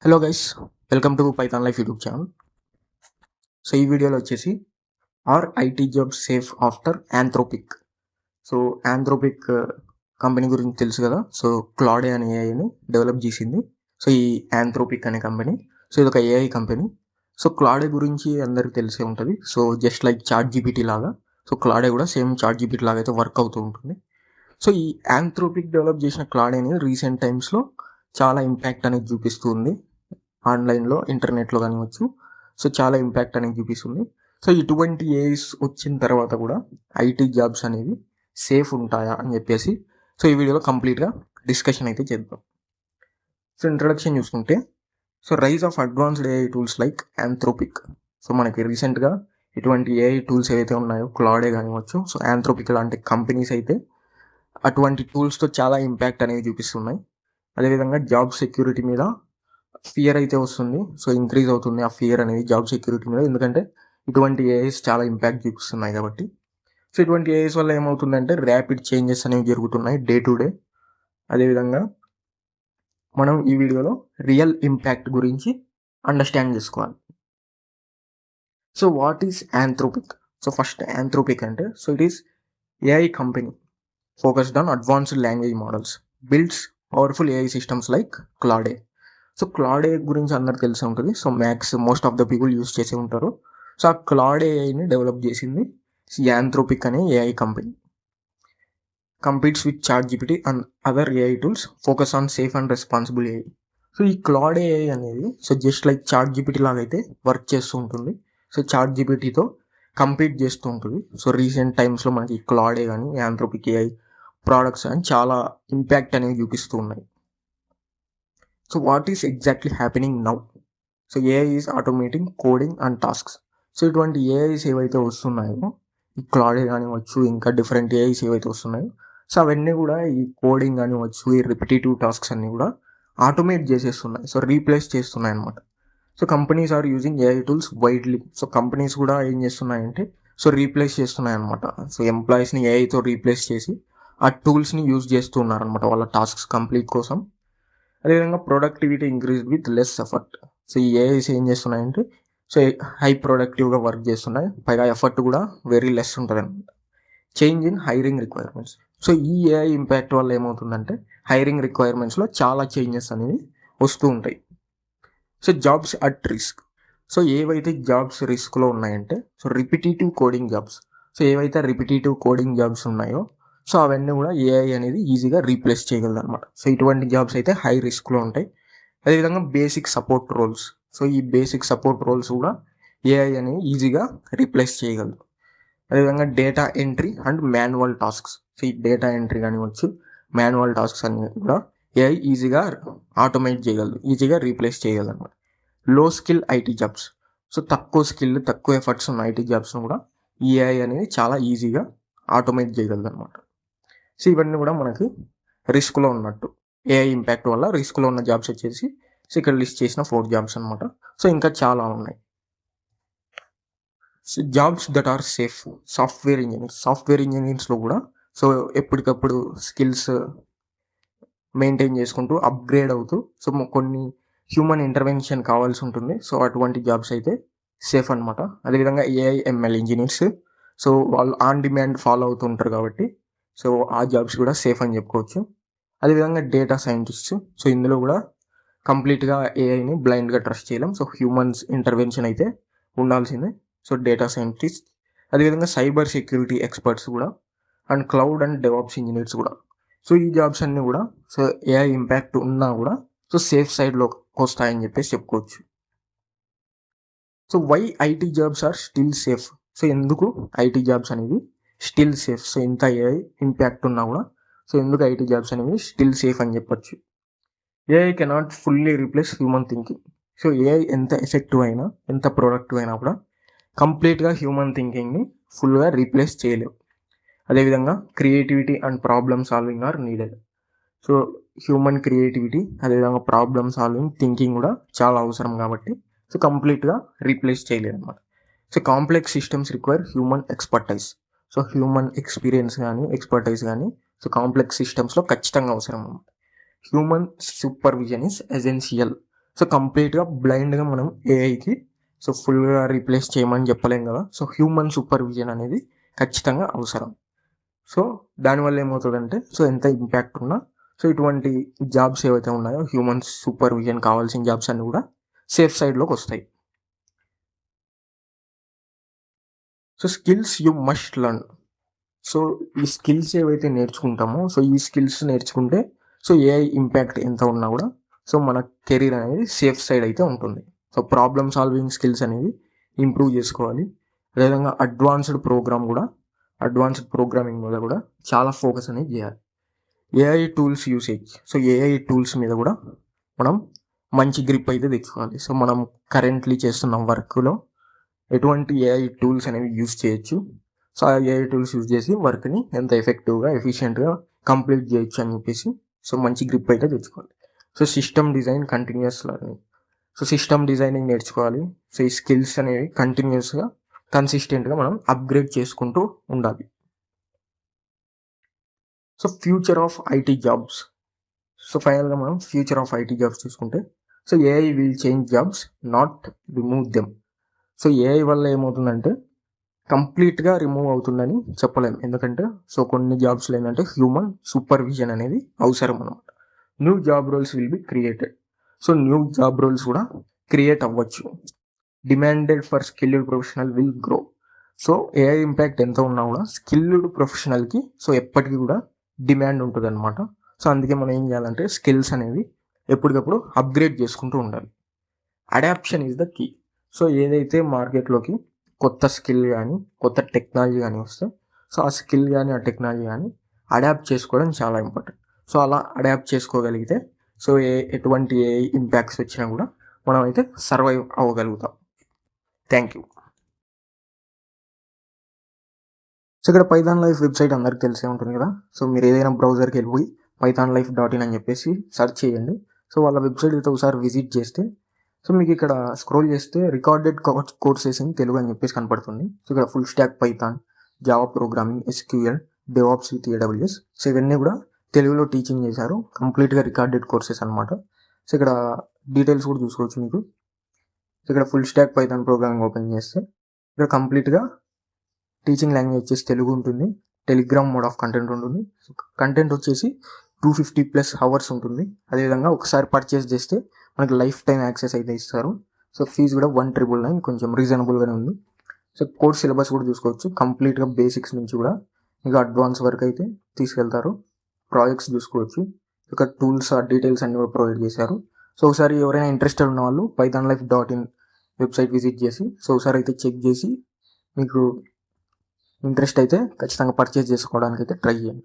Hello guys, welcome to Python life YouTube channel. So ఈ వీడియోలో వచ్చేసి or IT job safe after Anthropic. So Anthropic company గురించి తెలుసు కదా. సో క్లాడే అనే ఏఐని డెవలప్ చేసింది. సో ఈ ఆంథ్రోపిక్ అనే కంపెనీ, సో ఇది ఒక ఏఐ కంపెనీ. సో క్లాడే గురించి అందరికి తెలిసే ఉంటుంది. So just like ChatGPT లాగా, సో క్లాడే కూడా సేమ్ చాట్ జీపీటీ లాగా అయితే వర్క్ అవుతూ ఉంటుంది. సో ఈ ఆంథ్రోపిక్ డెవలప్ చేసిన క్లాడే అనేది రీసెంట్ టైమ్స్లో చాలా ఇంపాక్ట్ అనేది చూపిస్తుంది. ఆన్లైన్లో, ఇంటర్నెట్లో కానివచ్చు. సో చాలా ఇంపాక్ట్ అనేది చూపిస్తుంది. సో ఇటువంటి ఏఐస్ వచ్చిన తర్వాత కూడా ఐటీ జాబ్స్ అనేవి సేఫ్ ఉంటాయా అని చెప్పేసి సో ఈ వీడియోలో కంప్లీట్గా డిస్కషన్ అయితే చేద్దాం. సో ఇంట్రడక్షన్ చూసుకుంటే, so rise of advanced AI tools like Anthropic. So మనకి రీసెంట్గా ఇటువంటి ఏఐ టూల్స్ ఏవైతే ఉన్నాయో, క్లాడే కానివచ్చు, సో ఆంథ్రోపిక్ లాంటి కంపెనీస్ అయితే అటువంటి టూల్స్తో చాలా ఇంపాక్ట్ అనేది చూపిస్తున్నాయి. అదేవిధంగా జాబ్ సెక్యూరిటీ మీద ఫియర్ అయితే వస్తుంది. సో ఇంక్రీజ్ అవుతుంది ఆ ఫియర్ అనేది జాబ్ సెక్యూరిటీ మీద, ఎందుకంటే ఇటువంటి ఏఐస్ చాలా ఇంపాక్ట్ చూపిస్తున్నాయి కాబట్టి. సో ఇటువంటి ఏఐస్ వల్ల ఏమవుతుందంటే ర్యాపిడ్ చేంజెస్ అనేవి జరుగుతున్నాయి డే టు డే. అదేవిధంగా మనం ఈ వీడియోలో రియల్ ఇంపాక్ట్ గురించి అండర్స్టాండ్ చేసుకోవాలి. So what is Anthropic? So first Anthropic అంటే, so it is AI company focused on advanced language models, builds powerful AI systems like Claude. So Claude గురించి అందరికి తెలిసి ఉంటుంది. So most of the people use చేసి ఉంటారు. So ఆ Claude ఏఐని develop చేసింది యాంథ్రోపిక్ అనే AI company. Competes with ChatGPT and other AI tools, focus on safe and responsible AI. So ఈ క్లాడ్ ఏఐ అనేది so just like ChatGPT లాగా అయితే వర్క్ చేస్తూ ఉంటుంది. సో చాట్ జీపీటీతో కంపీట్ చేస్తూ ఉంటుంది. సో రీసెంట్ టైమ్స్లో మనకి క్లాడే కానీ యాంథ్రోపిక్ ఏఐ ప్రోడక్ట్స్ కానీ చాలా ఇంపాక్ట్ అనేది చూపిస్తూ ఉన్నాయి. So what is exactly happening now? So AI is automating coding and tasks. So ఇటువంటి ఏఐస్ ఏవైతే వస్తున్నాయో, ఈ క్లాడే కానివచ్చు, ఇంకా డిఫరెంట్ ఏఐస్ ఏవైతే వస్తున్నాయో, సో అవన్నీ కూడా ఈ కోడింగ్ కానివచ్చు, ఈ రిపిటేటివ్ టాస్క్స్ అన్నీ కూడా ఆటోమేట్ చేసేస్తున్నాయి. సో రీప్లేస్ చేస్తున్నాయి అనమాట. So companies are using AI tools widely. So companies కూడా ఏం చేస్తున్నాయంటే సో రీప్లేస్ చేస్తున్నాయి అనమాట. సో ఎంప్లాయీస్ని ఏఐతో రీప్లేస్ చేసి ఆ టూల్స్ని యూజ్ చేస్తున్నారు అనమాట వాళ్ళ టాస్క్స్ కంప్లీట్ కోసం. అదేవిధంగా productivity increase with less effort. So ఈ ఏఐస్ ఏం చేస్తున్నాయంటే సో హై ప్రొడక్టివ్గా వర్క్ చేస్తున్నాయి, పైగా ఎఫర్ట్ కూడా వెరీ లెస్ ఉంటుంది అనమాట. Change in hiring requirements. So ఈ ఏఐ ఇంపాక్ట్ వల్ల ఏమవుతుందంటే హైరింగ్ రిక్వైర్మెంట్స్లో చాలా చేంజెస్ అనేవి వస్తూ ఉంటాయి. So jobs at risk. So ఏవైతే జాబ్స్ రిస్క్లో ఉన్నాయంటే so repetitive coding jobs. So ఏవైతే రిపిటేటివ్ కోడింగ్ జాబ్స్ ఉన్నాయో సో అవన్నీ కూడా ఏఐ అనేది ఈజీగా రీప్లేస్ చేయగలదు అనమాట. సో ఇటువంటి జాబ్స్ అయితే హై రిస్క్లో ఉంటాయి. అదేవిధంగా బేసిక్ సపోర్ట్ రోల్స్. సో ఈ బేసిక్ సపోర్ట్ రోల్స్ కూడా ఏఐ అనేది ఈజీగా రీప్లేస్ చేయగలదు. అదేవిధంగా data entry and manual tasks. So ఈ డేటా ఎంట్రీ కానివచ్చు, మాన్యువల్ టాస్క్స్ అన్ని కూడా ఏఐ ఈజీగా ఆటోమేట్ చేయగలదు, ఈజీగా రీప్లేస్ చేయగలదు అనమాట. లో స్కిల్ ఐటీ జాబ్స్. సో తక్కువ స్కిల్, తక్కువ ఎఫర్ట్స్ ఉన్న ఐటీ జాబ్స్ను కూడా ఏఐ అనేది చాలా ఈజీగా ఆటోమేట్ చేయగలదు అనమాట. సో ఇవన్నీ కూడా మనకి రిస్క్లో ఉన్నట్టు. ఏఐ ఇంపాక్ట్ వల్ల రిస్క్లో ఉన్న జాబ్స్ వచ్చేసి సో ఇక్కడ లిస్ట్ చేసిన 4 జాబ్స్ అనమాట. సో ఇంకా చాలా ఉన్నాయి. So jobs that are safe. Software engineers. Software ఇంజనీర్స్లో కూడా సో ఎప్పటికప్పుడు స్కిల్స్ మెయింటైన్ చేసుకుంటూ అప్గ్రేడ్ అవుతూ సో కొన్ని హ్యూమన్ ఇంటర్వెన్షన్ కావాల్సి ఉంటుంది. సో అటువంటి జాబ్స్ అయితే సేఫ్ అనమాట. అదేవిధంగా ఏఐ ఎంఎల్ ఇంజనీర్స్. సో వాళ్ళు ఆన్ డిమాండ్ ఫాలో అవుతుంటారు కాబట్టి సో ఆ జాబ్స్ కూడా సేఫ్ అని చెప్పుకోవచ్చు. అదేవిధంగా డేటా సైంటిస్ట్. సో ఇందులో కూడా కంప్లీట్గా ఏఐని బ్లైండ్గా ట్రస్ట్ చేయలేం. సో హ్యూమన్స్ ఇంటర్వెన్షన్ అయితే ఉండాల్సిందే. So data scientist. అదేవిధంగా సైబర్ సెక్యూరిటీ ఎక్స్పర్ట్స్ కూడా, and cloud and DevOps engineers కూడా. సో ఈ జాబ్స్ అన్నీ కూడా సో ఏఐ ఇంపాక్ట్ ఉన్నా కూడా సో సేఫ్ సైడ్లోకి వస్తాయని చెప్పేసి చెప్పుకోవచ్చు. So why IT jobs are still safe. So ఎందుకు ఐటీ జాబ్స్ అనేవి స్టిల్ సేఫ్? సో ఇంత ఏఐ ఇంపాక్ట్ ఉన్నా కూడా సో ఎందుకు ఐటీ జాబ్స్ అనేవి స్టిల్ సేఫ్ అని చెప్పొచ్చు. AI cannot fully replace human thinking. So AI ఎంత ఎఫెక్టివ్ అయినా, ఎంత ప్రొడక్టివ్ అయినా కూడా కంప్లీట్గా హ్యూమన్ థింకింగ్ని ఫుల్గా రీప్లేస్ చేయలేవు. అదేవిధంగా creativity and problem solving are needed. So human creativity, అదేవిధంగా ప్రాబ్లమ్ సాల్వింగ్, థింకింగ్ కూడా చాలా అవసరం కాబట్టి సో కంప్లీట్గా రీప్లేస్ చేయలేదు అనమాట. So complex systems require human expertise. So human experience కానీ, ఎక్స్పర్టైజ్ కానీ సో కాంప్లెక్స్ సిస్టమ్స్లో ఖచ్చితంగా అవసరం అనమాట. Human supervision is essential. So కంప్లీట్గా బ్లైండ్గా మనం ఏఐకి సో ఫుల్గా రీప్లేస్ చేయమని చెప్పలేం కదా. సో హ్యూమన్ సూపర్విజన్ అనేది ఖచ్చితంగా అవసరం. సో దానివల్ల ఏమవుతుందంటే సో ఎంత ఇంపాక్ట్ ఉన్నా సో ఇటువంటి జాబ్స్ ఏవైతే ఉన్నాయో హ్యూమన్ సూపర్విజన్ కావాల్సిన జాబ్స్ అన్నీ కూడా సేఫ్ సైడ్లోకి వస్తాయి. So skills you must learn. So ఈ స్కిల్స్ ఏవైతే నేర్చుకుంటామో సో ఈ స్కిల్స్ నేర్చుకుంటే సో ఏఐ ఇంపాక్ట్ ఎంత ఉన్నా కూడా సో మన కెరీర్ అనేది సేఫ్ సైడ్ అయితే ఉంటుంది. సో ప్రాబ్లమ్ సాల్వింగ్ స్కిల్స్ అనేవి ఇంప్రూవ్ చేసుకోవాలి. అదేవిధంగా అడ్వాన్స్డ్ ప్రోగ్రామింగ్ మీద కూడా చాలా ఫోకస్ అనేది చేయాలి. AI tools usage. So AI tools మీద కూడా మనం మంచి గ్రిప్ అయితే తెచ్చుకోవాలి. సో మనం కరెంట్లీ చేస్తున్న వర్క్లో ఎటువంటి ఏఐ టూల్స్ అనేవి యూజ్ చేయొచ్చు. సో ఆ ఏఐ టూల్స్ యూజ్ చేసి వర్క్ని ఎంత ఎఫెక్టివ్గా ఎఫిషియెంట్గా కంప్లీట్ చేయొచ్చు అని చెప్పేసి సో మంచి గ్రిప్ అయితే తెచ్చుకోవాలి. So system design, continuous learning. So system designing నేర్చుకోవాలి. సో ఈ స్కిల్స్ అనేవి కంటిన్యూస్గా కన్సిస్టెంట్గా మనం అప్గ్రేడ్ చేసుకుంటూ ఉండాలి. So future of IT jobs. So ఫైనల్గా మనం ఫ్యూచర్ ఆఫ్ ఐటీ జాబ్స్ చూసుకుంటే so AI will change jobs, not remove them. So AI వల్ల ఏమవుతుందంటే కంప్లీట్గా రిమూవ్ అవుతుందని చెప్పలేము. ఎందుకంటే సో కొన్ని జాబ్స్లో ఏంటంటే హ్యూమన్ సూపర్విజన్ అనేది అవసరం అనమాట. New job roles will be created. So new job roles కూడా క్రియేట్ అవ్వచ్చు. Demanded for skilled professional will grow. So AI impact ఎంత ఉన్నా కూడా స్కిల్డ్ ప్రొఫెషనల్కి సో ఎప్పటికీ కూడా డిమాండ్ ఉంటుంది అనమాట. సో అందుకే మనం ఏం చేయాలంటే స్కిల్స్ అనేవి ఎప్పటికప్పుడు అప్గ్రేడ్ చేసుకుంటూ ఉండాలి. Adoption is the key. So ఏదైతే మార్కెట్లోకి కొత్త స్కిల్ కానీ కొత్త టెక్నాలజీ కానీ వస్తే సో ఆ స్కిల్ కానీ ఆ టెక్నాలజీ కానీ అడాప్ట్ చేసుకోవడం చాలా ఇంపార్టెంట్. సో అలా అడాప్ట్ చేసుకోగలిగితే సో ఎటువంటి ఏ ఇంపాక్ట్స్ వచ్చినా కూడా మనం అయితే సర్వైవ్ అవ్వగలుగుతాం. Thank you. సో ఇక్కడ పైథాన్ లైఫ్ వెబ్సైట్ అందరికి తెలిసే ఉంటుంది కదా. సో మీరు ఏదైనా బ్రౌజర్కి వెళ్ళిపోయి pythonlife.in అని చెప్పేసి సెర్చ్ చేయండి. సో వాళ్ళ వెబ్సైట్ అయితే ఒకసారి విజిట్ చేస్తే సో మీకు ఇక్కడ స్క్రోల్ చేస్తే రికార్డెడ్ కోర్సెస్ ఇన్ తెలుగు అని చెప్పేసి కనపడుతుంది. సో ఇక్కడ full stack Python, Java programming, SQL, DevOps with AWS. So ఇవన్నీ కూడా తెలుగులో టీచింగ్ చేశారు. కంప్లీట్గా రికార్డెడ్ కోర్సెస్ అనమాట. సో ఇక్కడ డీటెయిల్స్ కూడా చూసుకోవచ్చు మీకు. సో ఇక్కడ full stack Python programming open చేస్తే ఇక్కడ కంప్లీట్గా టీచింగ్ లాంగ్వేజ్ వచ్చేసి తెలుగు ఉంటుంది. టెలిగ్రామ్ మోడ్ ఆఫ్ కంటెంట్ ఉంటుంది. కంటెంట్ వచ్చేసి 250+ అవర్స్ ఉంటుంది. అదేవిధంగా ఒకసారి పర్చేస్ చేస్తే మనకి లైఫ్ టైం యాక్సెస్ అయితే ఇస్తారు. సో ఫీజు కూడా 1,999, కొంచెం రీజనబుల్గానే ఉంది. సో కోర్స్ సిలబస్ కూడా చూసుకోవచ్చు. కంప్లీట్గా బేసిక్స్ నుంచి కూడా మీకు అడ్వాన్స్ వరకు అయితే తీసుకెళ్తారు. ప్రాజెక్ట్స్ చూసుకోవచ్చు. ఇక టూల్స్ డీటెయిల్స్ అన్ని కూడా ప్రొవైడ్ చేశారు. సో ఒకసారి ఎవరైనా ఇంట్రెస్టెడ్ ఉన్న వాళ్ళు pythonlife.in వెబ్సైట్ విజిట్ చేసి సో ఒకసారి అయితే చెక్ చేసి మీకు ఇంట్రెస్ట్ అయితే ఖచ్చితంగా పర్చేస్ చేసుకోవడానికి అయితే ట్రై చేయండి.